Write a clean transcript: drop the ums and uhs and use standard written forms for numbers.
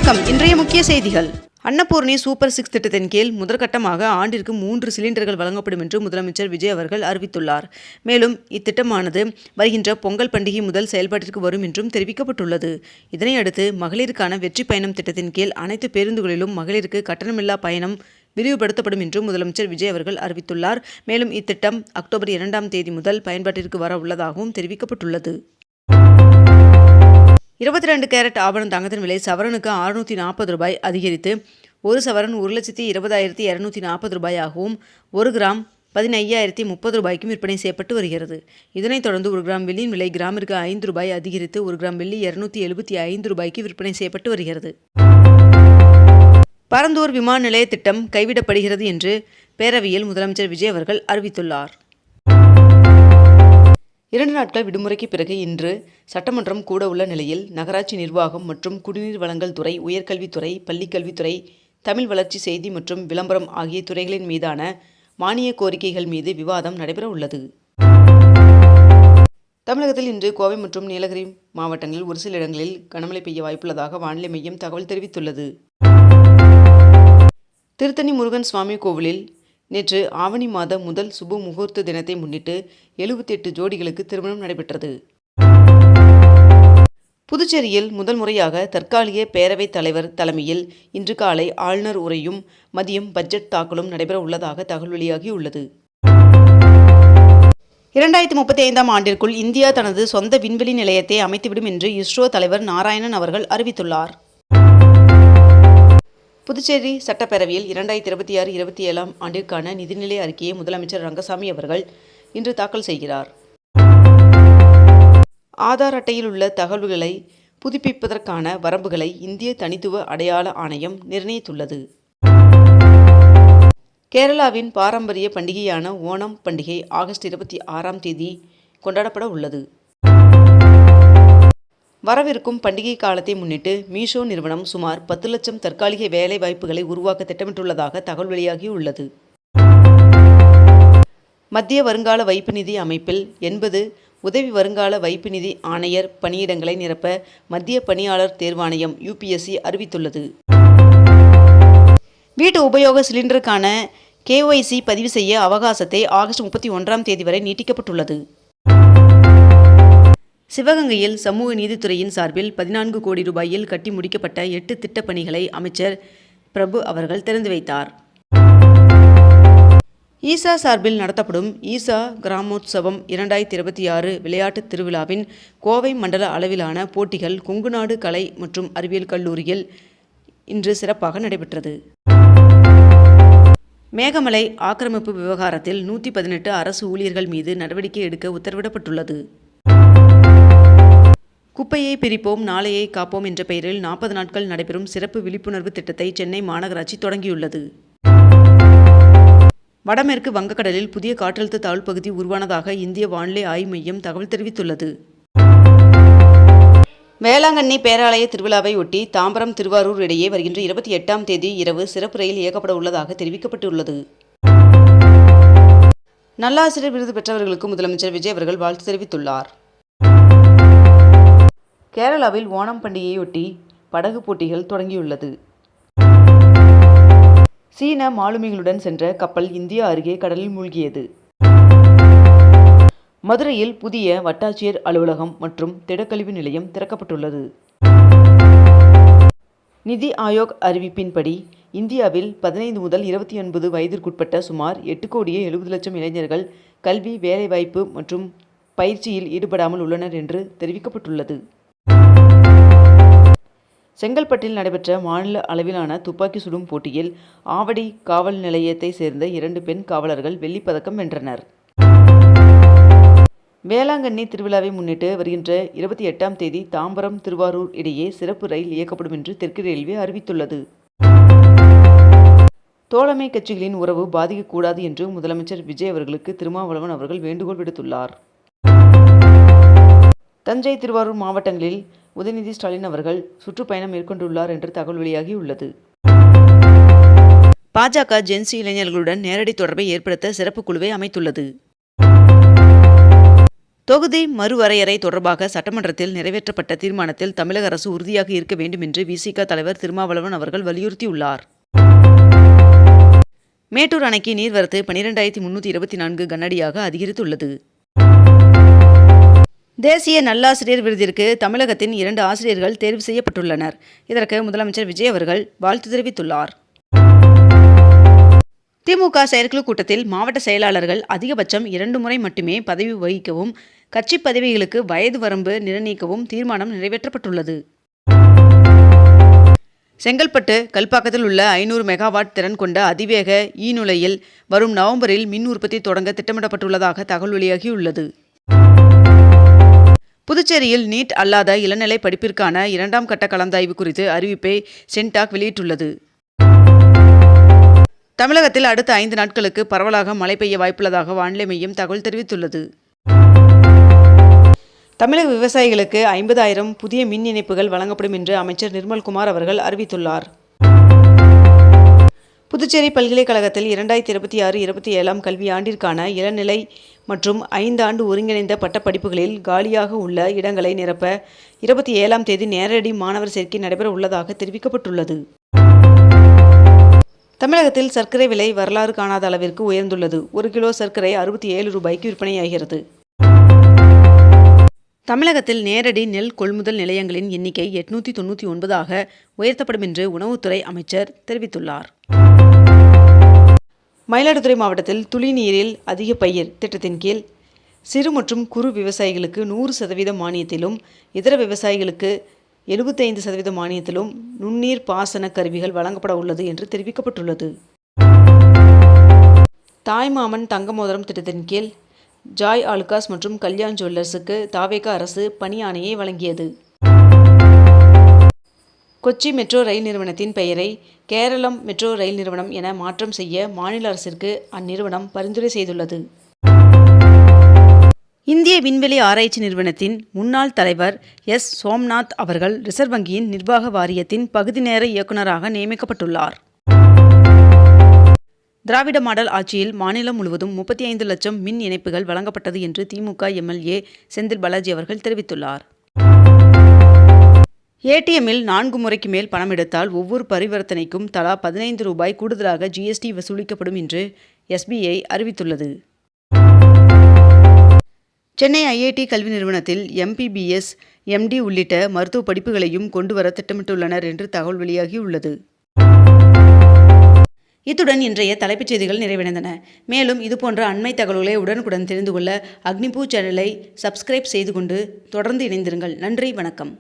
வணக்கம். இன்றைய முக்கிய செய்திகள். அன்னபூர்ணி சூப்பர் 6 திட்டத்தின் கீழ் முதற்கட்டமாக ஆண்டிற்கு 3 சிலிண்டர்கள் வழங்கப்படும் என்று முதலமைச்சர் விஜய் அவர்கள் அறிவித்துள்ளார். மேலும் இத்திட்டமானது வருகின்ற பொங்கல் பண்டிகை முதல் செயல்பாட்டிற்கு வரும் என்றும் தெரிவிக்கப்பட்டுள்ளது. இதனையடுத்து மகளிருக்கான வெற்றி பயணம் திட்டத்தின் கீழ் அனைத்து பேருந்துகளிலும் மகளிருக்கு கட்டணமில்லா பயணம் விரிவுபடுத்தப்படும் என்றும் முதலமைச்சர் விஜய் அவர்கள் அறிவித்துள்ளார். மேலும் இத்திட்டம் அக்டோபர் 2ஆம் தேதி முதல் பயன்பாட்டிற்கு வர உள்ளதாகவும் தெரிவிக்கப்பட்டுள்ளது. 22 கேரட் ஆபரண தங்கத்தின் விலை சவரனுக்கு 640 ரூபாய் அதிகரித்து 1 சவரன் 1,20,240 ரூபாயாகவும் 1 கிராம் 15,030 ரூபாய்க்கும் விற்பனை செய்யப்பட்டு வருகிறது. இதனைத் தொடர்ந்து 1 கிராம் வெள்ளியின் விலை கிராமிற்கு 5 ரூபாய் அதிகரித்து 1 கிராம் வெள்ளி 275 ரூபாய்க்கு விற்பனை செய்யப்பட்டு வருகிறது. பரந்தூர் விமான நிலைய திட்டம் கைவிடப்படுகிறது என்று பேரவையில் முதலமைச்சர் விஜய் அவர்கள் அறிவித்துள்ளார். 2 நாட்கள் விடுமுறைக்கு பிறகு இன்று சட்டமன்றம் கூட உள்ள நிலையில் நகராட்சி நிர்வாகம் மற்றும் குடிநீர் வழங்கல் துறை, உயர்கல்வித்துறை, பள்ளிக்கல்வித்துறை, தமிழ் வளர்ச்சி, செய்தி மற்றும் விளம்பரம் ஆகிய துறைகளின் மீதான மானிய கோரிக்கைகள் மீது விவாதம் நடைபெற உள்ளது. தமிழகத்தில் இன்று கோவை மற்றும் நீலகிரி மாவட்டங்களில் ஒரு சில இடங்களில் கனமழை பெய்ய வாய்ப்புள்ளதாக வானிலை மையம் தகவல் தெரிவித்துள்ளது. திருத்தணி முருகன் சுவாமி கோவிலில் நேற்று ஆவணி மாத முதல் சுப முகூர்த்த தினத்தை முன்னிட்டு 78 ஜோடிகளுக்கு திருமணம் நடைபெற்றது. புதுச்சேரியில் முதல் முறையாக தற்காலிக பேரவைத் தலைவர் தலைமையில் இன்று காலை ஆளுநர் உரையும் மதியம் பட்ஜெட் தாக்கலும் நடைபெற உள்ளதாக தகவல் வெளியாகியுள்ளது. 2035ஆம் ஆண்டிற்குள் இந்தியா தனது சொந்த விண்வெளி நிலையத்தை அமைத்துவிடும் என்று இஸ்ரோ தலைவர் நாராயணன் அவர்கள் அறிவித்துள்ளார். புதுச்சேரி சட்டப்பேரவையில் 2026-27ஆம் ஆண்டிற்கான நிதிநிலை அறிக்கையை முதலமைச்சர் ரங்கசாமி அவர்கள் இன்று தாக்கல் செய்கிறார். ஆதார் அட்டையில் உள்ள தகவல்களை புதுப்பிப்பதற்கான வரம்புகளை இந்திய தனித்துவ அடையாள ஆணையம் நிர்ணயித்துள்ளது. கேரளாவின் பாரம்பரிய பண்டிகையான ஓணம் பண்டிகை ஆகஸ்ட் 26ஆம் தேதி கொண்டாடப்பட உள்ளது. வரவிருக்கும் பண்டிகை காலத்தை முன்னிட்டு மீஷோ நிறுவனம் சுமார் 10 லட்சம் தற்காலிக வேலை வாய்ப்புகளை உருவாக்க திட்டமிட்டுள்ளதாக தகவல் வெளியாகியுள்ளது. மத்திய வருங்கால வைப்பு நிதி அமைப்பில் 80 உதவி வருங்கால வைப்பு நிதி ஆணையர் பணியிடங்களை நிரப்ப மத்திய பணியாளர் தேர்வாணையம் UPSC அறிவித்துள்ளது. வீட்டு உபயோக சிலிண்டருக்கான KYC பதிவு செய்ய அவகாசத்தை ஆகஸ்ட் 31ஆம் தேதி வரை நீட்டிக்கப்பட்டுள்ளது. சிவகங்கையில் சமூக நீதித்துறையின் சார்பில் 14 கோடி ரூபாயில் கட்டி முடிக்கப்பட்ட 8 திட்டப் பணிகளை அமைச்சர் பிரபு அவர்கள் திறந்து வைத்தார். ஈசா சார்பில் நடத்தப்படும் ஈசா கிராமோத்சவம் 2026 விளையாட்டுத் திருவிழாவின் கோவை மண்டல அளவிலான போட்டிகள் கொங்குநாடு கலை மற்றும் அறிவியல் கல்லூரியில் இன்று சிறப்பாக நடைபெற்றது. மேகமலை ஆக்கிரமிப்பு விவகாரத்தில் 118 அரசு ஊழியர்கள் மீது நடவடிக்கை எடுக்க உத்தரவிடப்பட்டுள்ளது. குப்பையை பிரிப்போம் நாளையை காப்போம் என்ற பெயரில் 40 நாட்கள் நடைபெறும் சிறப்பு விழிப்புணர்வு திட்டத்தை சென்னை மாநகராட்சி தொடங்கியுள்ளது. வடமேற்கு வங்கக்கடலில் புதிய காற்றழுத்த தாழ்வு பகுதி உருவானதாக இந்திய வானிலை ஆய்வு மையம் தகவல் தெரிவித்துள்ளது. வேளாங்கண்ணி பேராலய திருவிழாவை ஒட்டி தாம்பரம் திருவாரூர் இடையே வருகின்ற 28ஆம் தேதி இரவு சிறப்பு ரயில் இயக்கப்பட உள்ளதாக தெரிவிக்கப்பட்டுள்ளது. நல்லாசிரியர் விருது பெற்றவர்களுக்கு முதலமைச்சர் விஜய் அவர்கள் வாழ்த்து தெரிவித்துள்ளார். கேரளாவில் ஓணம் பண்டிகையொட்டி படகு போட்டிகள் தொடங்கியுள்ளது. சீன மாலுமிகளுடன் சென்ற கப்பல் இந்தியா அருகே கடலில் மூழ்கியது. மதுரையில் புதிய வட்டாட்சியர் அலுவலகம் மற்றும் திடக்கழிவு நிலையம் திறக்கப்பட்டுள்ளது. நிதி ஆயோக் அறிவிப்பின்படி இந்தியாவில் 15 முதல் 29 வயதிற்குட்பட்ட சுமார் 8,70,00,000 இளைஞர்கள் கல்வி, வேலைவாய்ப்பு மற்றும் பயிற்சியில் ஈடுபடாமல் உள்ளனர் என்று தெரிவிக்கப்பட்டுள்ளது. செங்கல்பட்டில் நடைபெற்ற மாநில அளவிலான துப்பாக்கி சுடும் போட்டியில் ஆவடி காவல் நிலையத்தை சேர்ந்த 2 பெண் காவலர்கள் வெள்ளிப்பதக்கம் வென்றனர். வேளாங்கண்ணி திருவிழாவை முன்னிட்டு வருகின்ற 28ஆம் தேதி தாம்பரம் திருவாரூர் இடையே சிறப்பு ரயில் இயக்கப்படும் என்று தெற்கு ரயில்வே அறிவித்துள்ளது. தோழமை கட்சிகளின் உறவு பாதிக்கக்கூடாது என்று முதலமைச்சர் விஜய் அவர்களுக்கு திருமாவளவன் அவர்கள் வேண்டுகோள் விடுத்துள்ளார். தஞ்சை, திருவாரூர் மாவட்டங்களில் உதயநிதி ஸ்டாலின் அவர்கள் சுற்றுப்பயணம் மேற்கொண்டுள்ளார் என்று தகவல் வெளியாகியுள்ளது. பாஜக ஜென்சி இளைஞர்களுடன் நேரடி தொடர்பை ஏற்படுத்த சிறப்பு குழுவை அமைத்துள்ளது. தொகுதி மறுவரையறை தொடர்பாக சட்டமன்றத்தில் நிறைவேற்றப்பட்ட தீர்மானத்தில் தமிழக அரசு உறுதியாக இருக்க வேண்டும் என்று விசிக தலைவர் திருமாவளவன் அவர்கள் வலியுறுத்தியுள்ளார். மேட்டூர் அணைக்கு நீர்வரத்து 12,324 கனஅடியாக அதிகரித்துள்ளது. தேசிய நல்லாசிரியர் விருதிற்கு தமிழகத்தின் 2 ஆசிரியர்கள் தேர்வு செய்யப்பட்டுள்ளனர். இதற்கு முதலமைச்சர் விஜய் அவர்கள் வாழ்த்து தெரிவித்துள்ளார். திமுக செயற்குழு கூட்டத்தில் மாவட்ட செயலாளர்கள் அதிகபட்சம் 2 முறை மட்டுமே பதவி வகிக்கவும், கட்சி பதவிகளுக்கு வயது வரம்பு நிர்ணயிக்கவும் தீர்மானம் நிறைவேற்றப்பட்டுள்ளது. செங்கல்பட்டு கல்பாக்கத்தில் உள்ள 500 மெகாவாட் திறன் கொண்ட அதிவேக ஈநுழையில் வரும் நவம்பரில் மின் உற்பத்தி தொடங்க திட்டமிடப்பட்டுள்ளதாக தகவல் வெளியாகியுள்ளது. புதுச்சேரியில் நீட் அல்லாத இளநிலை படிப்பிற்கான 2ஆம் கட்ட கலந்தாய்வு குறித்து அறிவிப்பை சென்டாக் வெளியிட்டுள்ளது. தமிழகத்தில் அடுத்த 5 நாட்களுக்கு பரவலாக மழை பெய்ய வாய்ப்புள்ளதாக வானிலை மையம் தகவல் தெரிவித்துள்ளது. தமிழக விவசாயிகளுக்கு 50,000 புதிய மின் இணைப்புகள் வழங்கப்படும் என்று அமைச்சர் நிர்மல்குமார் அவர்கள் அறிவித்துள்ளார். புதுச்சேரி பல்கலைக்கழகத்தில் 2026-27 கல்வியாண்டிற்கான இளநிலை மற்றும் 5 ஆண்டு ஒருங்கிணைந்த பட்டப்படிப்புகளில் காலியாக உள்ள இடங்களை நிரப்ப 27ஆம் தேதி நேரடி மாணவர் சேர்க்கை நடைபெற உள்ளதாக தெரிவிக்கப்பட்டுள்ளது. தமிழகத்தில் சர்க்கரை விலை வரலாறு காணாத அளவிற்கு உயர்ந்துள்ளது. 1 கிலோ சர்க்கரை 67 ரூபாய்க்கு விற்பனையாகிறது. தமிழகத்தில் நேரடி நெல் கொள்முதல் நிலையங்களின் எண்ணிக்கை 899ஆக உயர்த்தப்படும் என்று உணவுத்துறை அமைச்சர் தெரிவித்துள்ளார். மயிலாடுதுறை மாவட்டத்தில் துளி நீரில் அதிக பயிர் திட்டத்தின் கீழ் சிறு மற்றும் குறு விவசாயிகளுக்கு 100% மானியத்திலும், இதர விவசாயிகளுக்கு 75% மானியத்திலும் நுண்ணீர் பாசன கருவிகள் வழங்கப்பட உள்ளது என்று தெரிவிக்கப்பட்டுள்ளது. தாய்மாமன் தங்க மோதிரம் திட்டத்தின் கீழ் ஜாய் ஆலுகாஸ் மற்றும் கல்யாண் ஜுவல்லர்ஸுக்கு தாவேகா அரசு பணி ஆணையை வழங்கியது. கொச்சி மெட்ரோ ரயில் நிறுவனத்தின் பெயரை கேரளம் மெட்ரோ ரயில் நிறுவனம் என மாற்றம் செய்ய மாநில அரசிற்கு அந்நிறுவனம் பரிந்துரை செய்துள்ளது. இந்திய விண்வெளி ஆராய்ச்சி நிறுவனத்தின் முன்னாள் தலைவர் எஸ். சோம்நாத் அவர்கள் ரிசர்வ் வங்கியின் நிர்வாக வாரியத்தின் பகுதி நேர இயக்குநராக நியமிக்கப்பட்டுள்ளார். திராவிட மாடல் ஆட்சியில் மாநிலம் முழுவதும் 35 லட்சம் மின் இணைப்புகள் வழங்கப்பட்டது என்று திமுக எம்எல்ஏ செந்தில் பாலாஜி அவர்கள் தெரிவித்துள்ளார். ஏடிஎம்மில் 4 முறைக்கு மேல் பணம் எடுத்தால் ஒவ்வொரு பரிவர்த்தனைக்கும் தலா 15 ரூபாய் கூடுதலாக ஜிஎஸ்டி வசூலிக்கப்படும் என்று எஸ்பிஐ அறிவித்துள்ளது. சென்னை ஐஐடி கல்வி நிறுவனத்தில் எம்பிபிஎஸ், எம்டி உள்ளிட்ட மருத்துவ படிப்புகளையும் கொண்டுவர திட்டமிட்டுள்ளனர் என்று தகவல் வெளியாகியுள்ளது. இத்துடன் இன்றைய தலைப்புச் செய்திகள் நிறைவடைந்தன. மேலும் இதுபோன்ற அண்மை தகவல்களை உடனுக்குடன் தெரிந்து கொள்ள அக்னிபூ சேனலை சப்ஸ்கிரைப் செய்து கொண்டு தொடர்ந்து இணைந்திருங்கள். நன்றி, வணக்கம்.